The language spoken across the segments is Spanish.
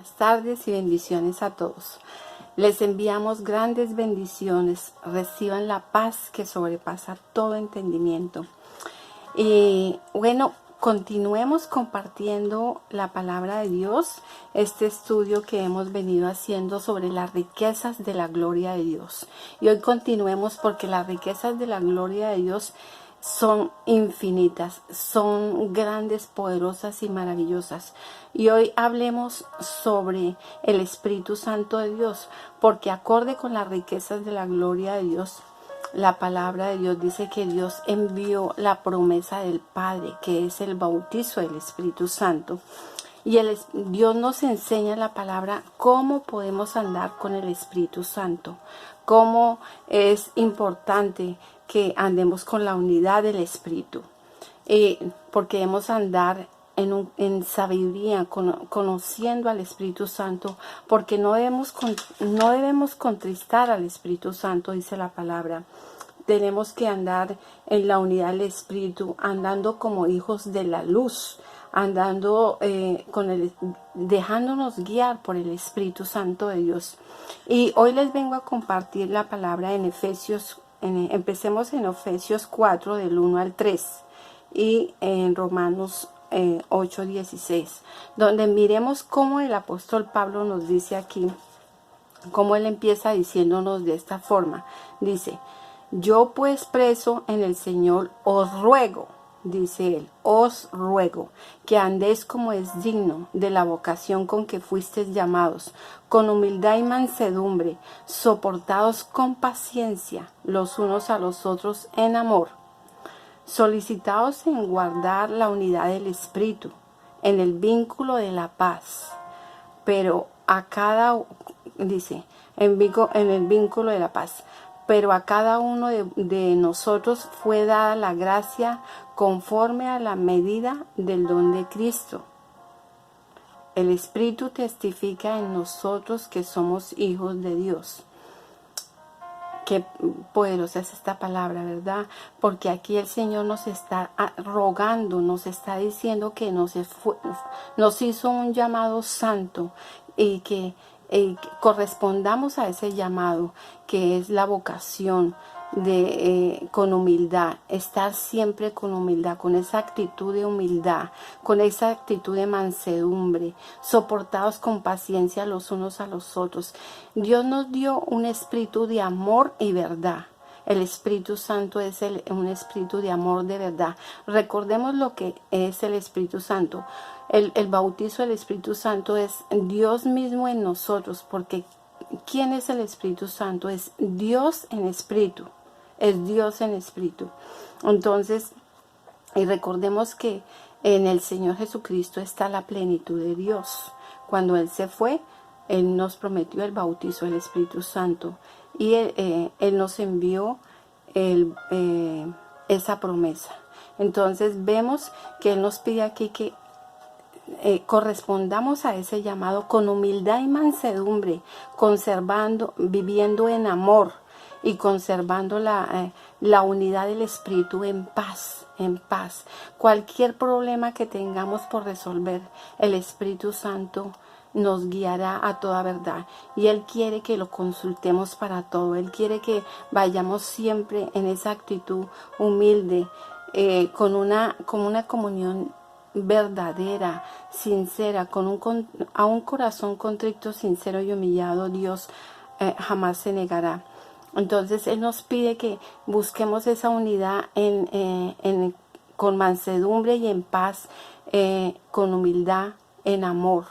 Buenas tardes y bendiciones a todos. Les enviamos grandes bendiciones. Reciban la paz que sobrepasa todo entendimiento. Y bueno, continuemos compartiendo la palabra de Dios, este estudio que hemos venido haciendo sobre las riquezas de la gloria de Dios. Y hoy continuemos porque las riquezas de la gloria de Dios son infinitas, son grandes, poderosas y maravillosas. Y hoy hablemos sobre el Espíritu Santo de Dios, porque acorde con las riquezas de la gloria de Dios, la palabra de Dios dice que Dios envió la promesa del Padre, que es el bautizo del Espíritu Santo. Y Dios nos enseña la palabra cómo podemos andar con el Espíritu Santo, cómo es importante que andemos con la unidad del Espíritu, porque debemos andar en sabiduría, conociendo al Espíritu Santo, porque no debemos contristar al Espíritu Santo, dice la palabra. Tenemos que andar en la unidad del Espíritu, andando como hijos de la luz, andando dejándonos guiar por el Espíritu Santo de Dios. Y hoy les vengo a compartir la palabra en Efesios. Empecemos en Efesios 4 del 1 al 3 y en Romanos 8:16, donde miremos cómo el apóstol Pablo nos dice aquí, cómo él empieza diciéndonos de esta forma. Dice: yo pues preso en el Señor os ruego, dice él, os ruego que andéis como es digno de la vocación con que fuisteis llamados, con humildad y mansedumbre, soportados con paciencia los unos a los otros en amor, solicitados en guardar la unidad del Espíritu, en el vínculo de la paz, pero a cada, dice, en el vínculo de la paz. Pero a cada uno de nosotros fue dada la gracia conforme a la medida del don de Cristo. El Espíritu testifica en nosotros que somos hijos de Dios. Qué poderosa es esta palabra, ¿verdad? Porque aquí el Señor nos está rogando, nos está diciendo que nos hizo un llamado santo y que correspondamos a ese llamado, que es la vocación con humildad, estar siempre con humildad, con esa actitud de humildad, con esa actitud de mansedumbre, soportados con paciencia los unos a los otros. Dios nos dio un espíritu de amor y verdad. El Espíritu Santo es un espíritu de amor de verdad. Recordemos lo que es el Espíritu Santo. El bautizo del Espíritu Santo es Dios mismo en nosotros, porque ¿quién es el Espíritu Santo? Es Dios en espíritu. Es Dios en espíritu. Entonces, y recordemos que en el Señor Jesucristo está la plenitud de Dios. Cuando Él se fue, Él nos prometió el bautizo del Espíritu Santo. Y Él nos envió esa promesa. Entonces vemos que Él nos pide aquí que correspondamos a ese llamado con humildad y mansedumbre, viviendo en amor y conservando la unidad del Espíritu en paz. Cualquier problema que tengamos por resolver, el Espíritu Santo nos guiará a toda verdad, y Él quiere que lo consultemos para todo. Él quiere que vayamos siempre en esa actitud humilde, con una comunión verdadera, sincera, a un corazón contrito, sincero y humillado. Dios jamás se negará. Entonces Él nos pide que busquemos esa unidad con mansedumbre y en paz, con humildad, en amor,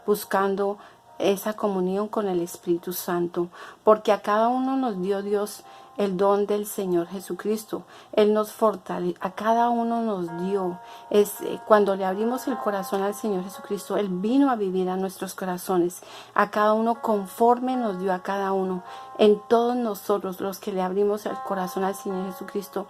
buscando esa comunión con el Espíritu Santo, porque a cada uno nos dio Dios el don del Señor Jesucristo. Él nos fortalece, a cada uno nos dio. Cuando le abrimos el corazón al Señor Jesucristo, Él vino a vivir a nuestros corazones. A cada uno conforme nos dio a cada uno. En todos nosotros, los que le abrimos el corazón al Señor Jesucristo,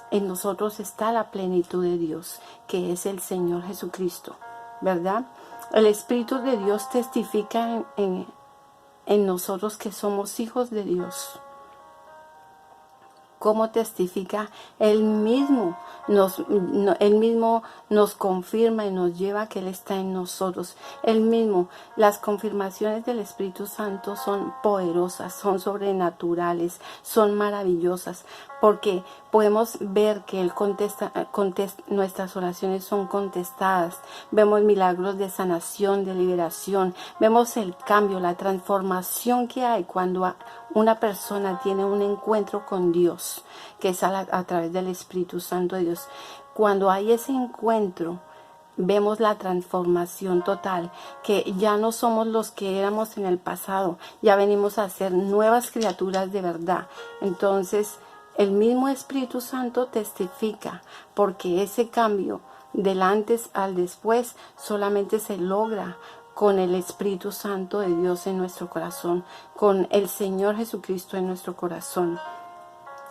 en nosotros está la plenitud de Dios, que es el Señor Jesucristo, ¿verdad? El Espíritu de Dios testifica en nosotros que somos hijos de Dios. cómo testifica, Él mismo Él mismo nos confirma y nos lleva a que Él está en nosotros. Él mismo, las confirmaciones del Espíritu Santo son poderosas, son sobrenaturales, son maravillosas, porque podemos ver que Él contesta, nuestras oraciones son contestadas. Vemos milagros de sanación, de liberación. Vemos el cambio, la transformación que hay cuando una persona tiene un encuentro con Dios, que es a través del Espíritu Santo de Dios. Cuando hay ese encuentro, vemos la transformación total, que ya no somos los que éramos en el pasado, ya venimos a ser nuevas criaturas de verdad. Entonces, el mismo Espíritu Santo testifica, porque ese cambio del antes al después solamente se logra con el Espíritu Santo de Dios en nuestro corazón, con el Señor Jesucristo en nuestro corazón.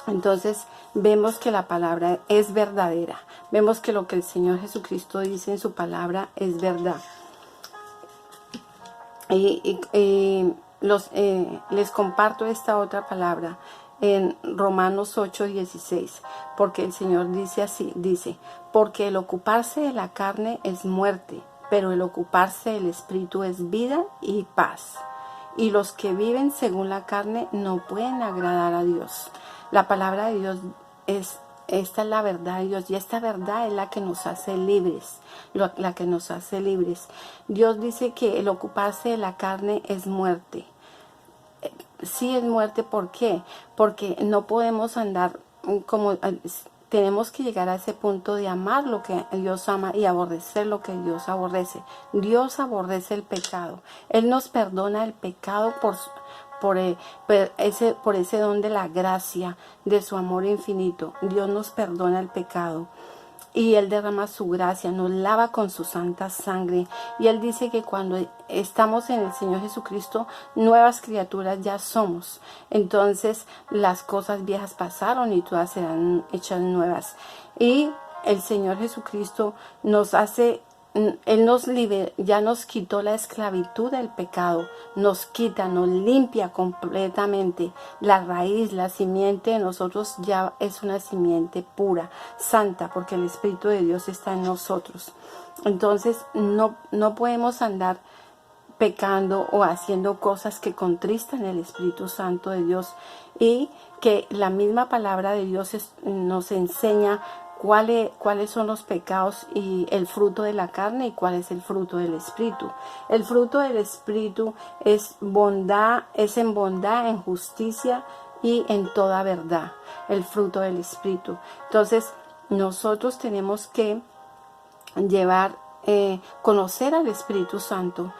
Entonces vemos que la palabra es verdadera, vemos que lo que el Señor Jesucristo dice en su palabra es verdad. Les comparto esta otra palabra en Romanos 8:16, porque el Señor dice así, dice, porque el ocuparse de la carne es muerte, pero el ocuparse del Espíritu es vida y paz. Y los que viven según la carne no pueden agradar a Dios. La palabra de Dios esta es la verdad de Dios, y esta verdad es la que nos hace libres, la que nos hace libres. Dios dice que el ocuparse de la carne es muerte. Sí es muerte, ¿por qué? Porque no podemos andar como... Tenemos que llegar a ese punto de amar lo que Dios ama y aborrecer lo que Dios aborrece. Dios aborrece el pecado. Él nos perdona el pecado por ese don de la gracia, de su amor infinito. Dios nos perdona el pecado. Y Él derrama su gracia, nos lava con su santa sangre. Y Él dice que cuando estamos en el Señor Jesucristo, nuevas criaturas ya somos. Entonces las cosas viejas pasaron y todas serán hechas nuevas. Y el Señor Jesucristo nos hace... Él nos libera, ya nos quitó la esclavitud del pecado, nos quita, nos limpia completamente. La raíz, la simiente de nosotros ya es una simiente pura, santa, porque el Espíritu de Dios está en nosotros. Entonces no podemos andar pecando o haciendo cosas que contristan el Espíritu Santo de Dios, y que la misma palabra de Dios nos enseña cuáles son los pecados y el fruto de la carne, y cuál es el fruto del Espíritu. El fruto del Espíritu es bondad, es en bondad, en justicia y en toda verdad. El fruto del Espíritu. Entonces, nosotros tenemos que conocer al Espíritu Santo.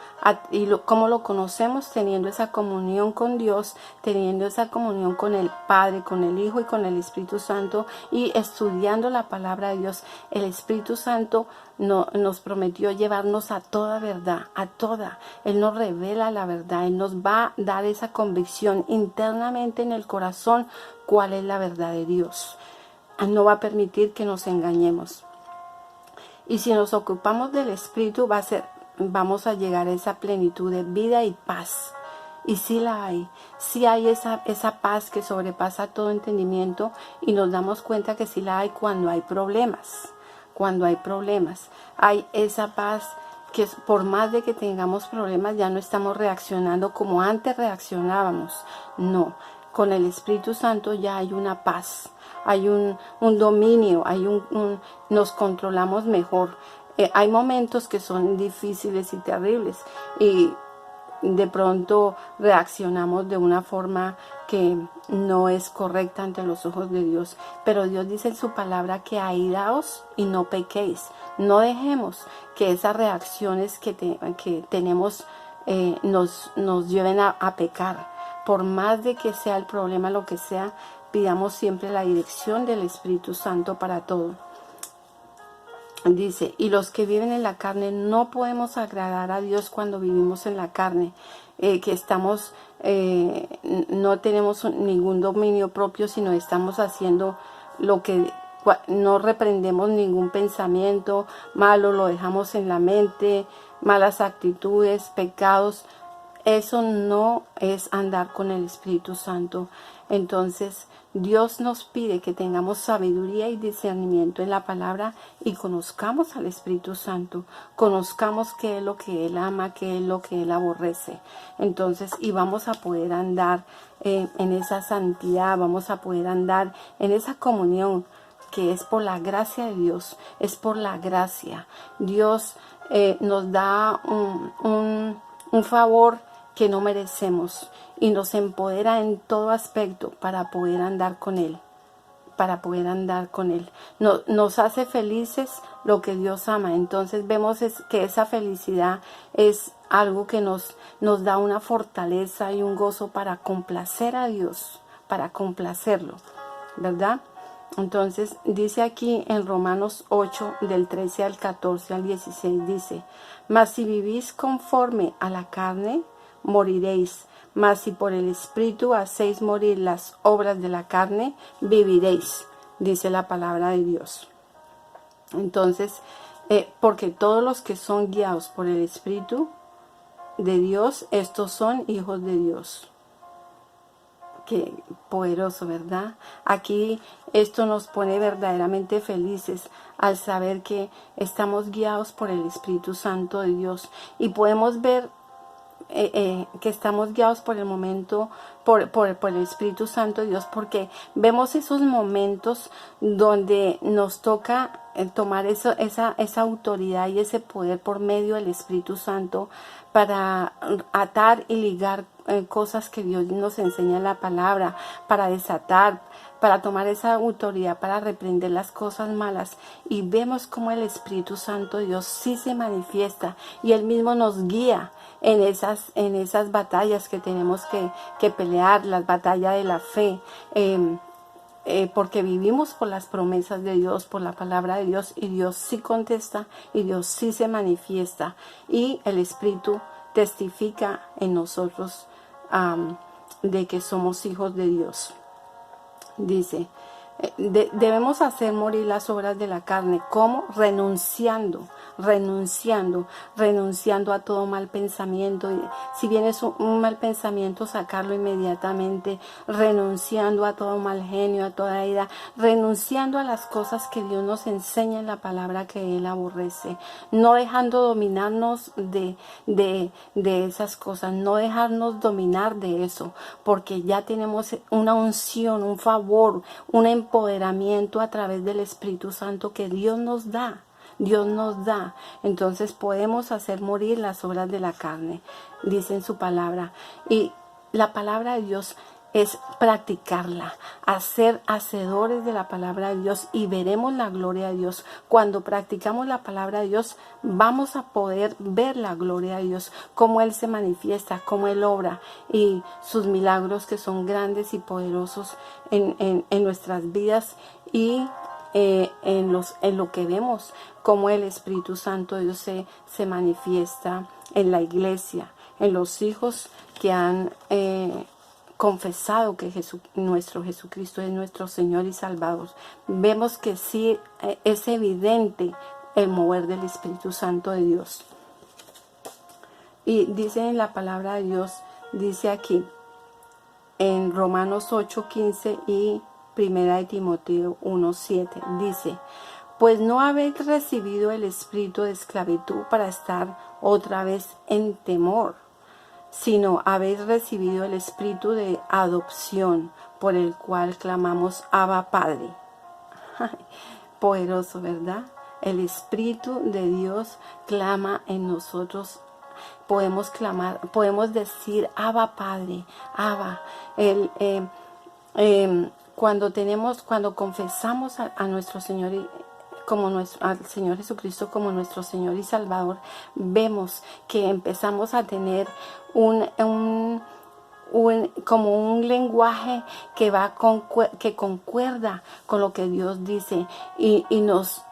¿Cómo lo conocemos? Teniendo esa comunión con Dios, teniendo esa comunión con el Padre, con el Hijo y con el Espíritu Santo, y estudiando la palabra de Dios. El Espíritu Santo nos prometió llevarnos a toda verdad, a toda. Él nos revela la verdad, Él nos va a dar esa convicción internamente en el corazón cuál es la verdad de Dios. No va a permitir que nos engañemos. Y si nos ocupamos del Espíritu, vamos a llegar a esa plenitud de vida y paz. Y sí la hay. Sí hay esa paz que sobrepasa todo entendimiento, y nos damos cuenta que sí la hay cuando hay problemas. Cuando hay problemas. Hay esa paz que por más de que tengamos problemas, ya no estamos reaccionando como antes reaccionábamos. No. Con el Espíritu Santo ya hay una paz. Hay un dominio, nos controlamos mejor. Hay momentos que son difíciles y terribles, y de pronto reaccionamos de una forma que no es correcta ante los ojos de Dios. Pero Dios dice en su palabra que airaos y no pequéis. No dejemos que esas reacciones que tenemos nos lleven a pecar. Por más de que sea el problema lo que sea, pidamos siempre la dirección del Espíritu Santo para todo. Dice, y los que viven en la carne no podemos agradar a Dios cuando vivimos en la carne, que estamos, no tenemos ningún dominio propio, sino estamos haciendo no reprendemos ningún pensamiento malo, lo dejamos en la mente, malas actitudes, pecados. eso no es andar con el Espíritu Santo. Entonces, Dios nos pide que tengamos sabiduría y discernimiento en la palabra y conozcamos al Espíritu Santo, conozcamos qué es lo que Él ama, qué es lo que Él aborrece. Entonces, y vamos a poder andar en esa santidad, vamos a poder andar en esa comunión que es por la gracia de Dios, es por la gracia. Dios nos da un favor que no merecemos y nos empodera en todo aspecto para poder andar con Él, nos hace felices lo que Dios ama. Entonces vemos que esa felicidad es algo que nos da una fortaleza y un gozo para complacer a Dios, para complacerlo, ¿verdad? Entonces dice aquí en Romanos 8 del 13 al 14 al 16, dice: mas si vivís conforme a la carne, moriréis, mas si por el Espíritu hacéis morir las obras de la carne, viviréis, dice la palabra de Dios. Entonces, porque todos los que son guiados por el Espíritu de Dios, estos son hijos de Dios. Qué poderoso, ¿verdad? Aquí esto nos pone verdaderamente felices al saber que estamos guiados por el Espíritu Santo de Dios y podemos ver que estamos guiados por el momento, por el Espíritu Santo de Dios, porque vemos esos momentos donde nos toca tomar esa autoridad y ese poder por medio del Espíritu Santo para atar y ligar cosas que Dios nos enseña en la palabra, para desatar, para tomar esa autoridad, para reprender las cosas malas. Y vemos cómo el Espíritu Santo de Dios sí se manifiesta y Él mismo nos guía en esas batallas que tenemos que pelear, las batallas de la fe, porque vivimos por las promesas de Dios, por la palabra de Dios, y Dios sí contesta y Dios sí se manifiesta y el Espíritu testifica en nosotros de que somos hijos de Dios. Dice, debemos hacer morir las obras de la carne. ¿Cómo? Renunciando a todo mal pensamiento. Si viene un mal pensamiento, sacarlo inmediatamente, renunciando a todo mal genio, a toda ira, renunciando a las cosas que Dios nos enseña en la palabra que Él aborrece, no dejando dominarnos de esas cosas, no dejarnos dominar de eso, porque ya tenemos una unción, un favor, un empoderamiento a través del Espíritu Santo que Dios nos da. Entonces podemos hacer morir las obras de la carne, dice en su palabra. Y la palabra de Dios es practicarla, hacer hacedores de la palabra de Dios y veremos la gloria de Dios. Cuando practicamos la palabra de Dios, vamos a poder ver la gloria de Dios, cómo Él se manifiesta, cómo Él obra y sus milagros que son grandes y poderosos en nuestras vidas y en lo que vemos, cómo el Espíritu Santo de Dios se manifiesta en la iglesia, en los hijos que han confesado que nuestro Jesucristo es nuestro Señor y Salvador. Vemos que sí es evidente el mover del Espíritu Santo de Dios. Y dice en la palabra de Dios, dice aquí en Romanos 8:15 y Primera de Timoteo 1:7, dice: pues no habéis recibido el espíritu de esclavitud para estar otra vez en temor, sino habéis recibido el espíritu de adopción, por el cual clamamos: Abba, Padre. Poderoso, ¿verdad? El Espíritu de Dios clama en nosotros. Podemos clamar, podemos decir: Abba, Padre, Abba. Cuando confesamos a nuestro Señor al Señor Jesucristo como nuestro Señor y Salvador, vemos que empezamos a tener como un lenguaje que concuerda con lo que Dios dice y nos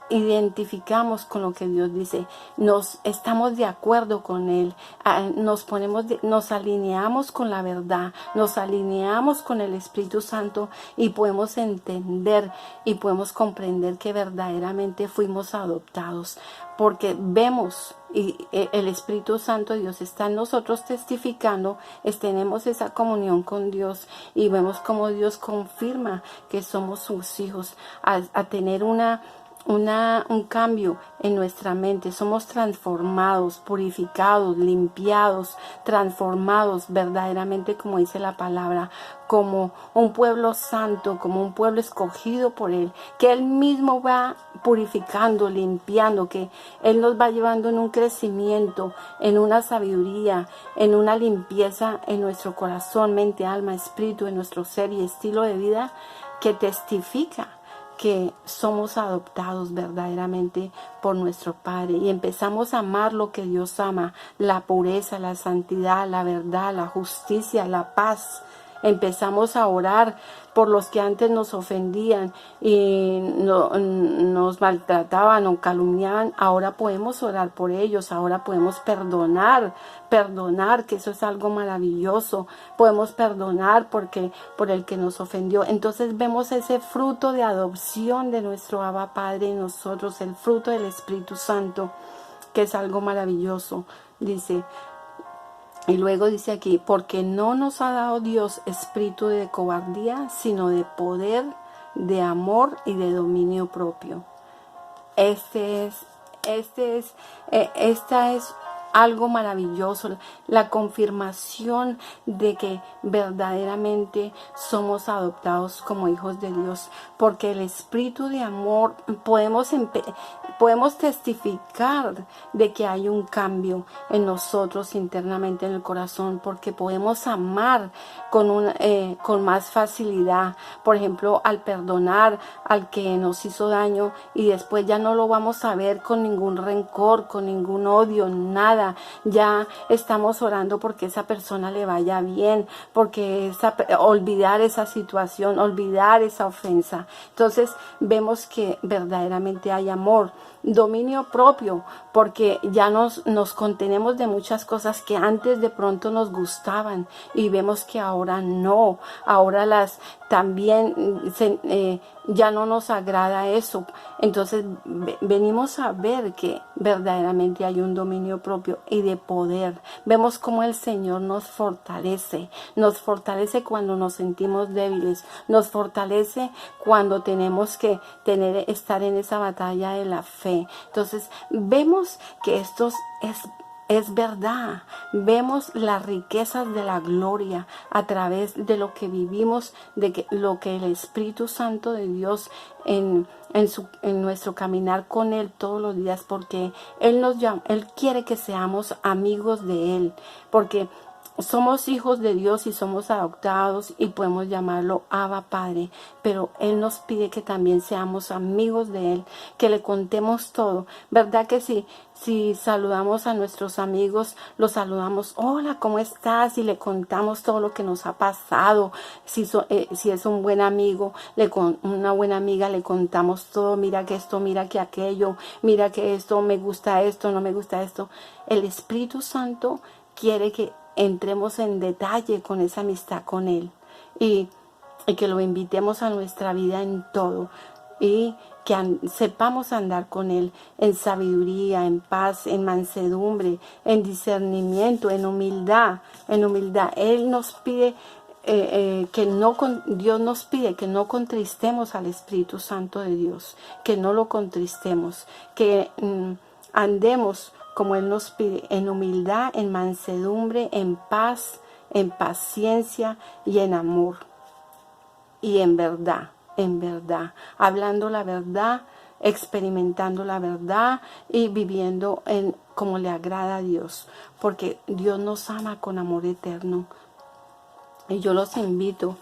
identificamos con lo que Dios dice, estamos de acuerdo con Él, nos alineamos con la verdad, nos alineamos con el Espíritu Santo y podemos entender y podemos comprender que verdaderamente fuimos adoptados porque vemos y el Espíritu Santo de Dios está en nosotros testificando, tenemos esa comunión con Dios y vemos cómo Dios confirma que somos sus hijos, a tener un cambio en nuestra mente. Somos transformados, purificados, limpiados, transformados verdaderamente, como dice la palabra, como un pueblo santo, como un pueblo escogido por Él, que Él mismo va purificando, limpiando, que Él nos va llevando en un crecimiento, en una sabiduría, en una limpieza en nuestro corazón, mente, alma, espíritu, en nuestro ser y estilo de vida, que testifica que somos adoptados verdaderamente por nuestro Padre y empezamos a amar lo que Dios ama, la pureza, la santidad, la verdad, la justicia, la paz. Empezamos a orar por los que antes nos ofendían y nos maltrataban o calumniaban. Ahora podemos orar por ellos, ahora podemos perdonar, que eso es algo maravilloso. Podemos perdonar por el que nos ofendió. Entonces vemos ese fruto de adopción de nuestro Abba Padre en nosotros, el fruto del Espíritu Santo, que es algo maravilloso. Dice, y luego dice aquí, porque no nos ha dado Dios espíritu de cobardía, sino de poder, de amor y de dominio propio. Esta es algo maravilloso, la confirmación de que verdaderamente somos adoptados como hijos de Dios, porque el espíritu de amor podemos testificar de que hay un cambio en nosotros internamente en el corazón, porque podemos amar con más facilidad. Por ejemplo, al perdonar al que nos hizo daño y después ya no lo vamos a ver con ningún rencor, con ningún odio, nada. Ya estamos orando porque esa persona le vaya bien, porque olvidar esa situación, olvidar esa ofensa. Entonces vemos que verdaderamente hay amor, dominio propio, porque ya nos contenemos de muchas cosas que antes de pronto nos gustaban y vemos que ahora no, ahora las también ya no nos agrada eso. Entonces venimos a ver que verdaderamente hay un dominio propio y de poder. Vemos cómo el Señor nos fortalece cuando nos sentimos débiles, nos fortalece cuando tenemos que estar en esa batalla de la fe. Entonces vemos que esto es verdad. Vemos las riquezas de la gloria a través de lo que vivimos, lo que el Espíritu Santo de Dios en nuestro caminar con Él todos los días, porque Él nos llama, Él quiere que seamos amigos de Él, porque somos hijos de Dios y somos adoptados y podemos llamarlo Abba Padre, pero Él nos pide que también seamos amigos de Él, que le contemos todo. ¿Verdad que sí? Si saludamos a nuestros amigos, los saludamos, hola, ¿cómo estás? Y le contamos todo lo que nos ha pasado. Si es un buen amigo, una buena amiga, le contamos todo, mira que esto, mira que aquello, mira que esto, me gusta esto, no me gusta esto. El Espíritu Santo quiere que entremos en detalle con esa amistad con Él y que lo invitemos a nuestra vida en todo y que sepamos andar con Él en sabiduría, en paz, en mansedumbre, en discernimiento, en humildad. Él nos pide Dios nos pide que no contristemos al Espíritu Santo de Dios, que no lo contristemos, que andemos como Él nos pide, en humildad, en mansedumbre, en paz, en paciencia y en amor. Y en verdad, hablando la verdad, experimentando la verdad y viviendo como le agrada a Dios, porque Dios nos ama con amor eterno. Y yo los invito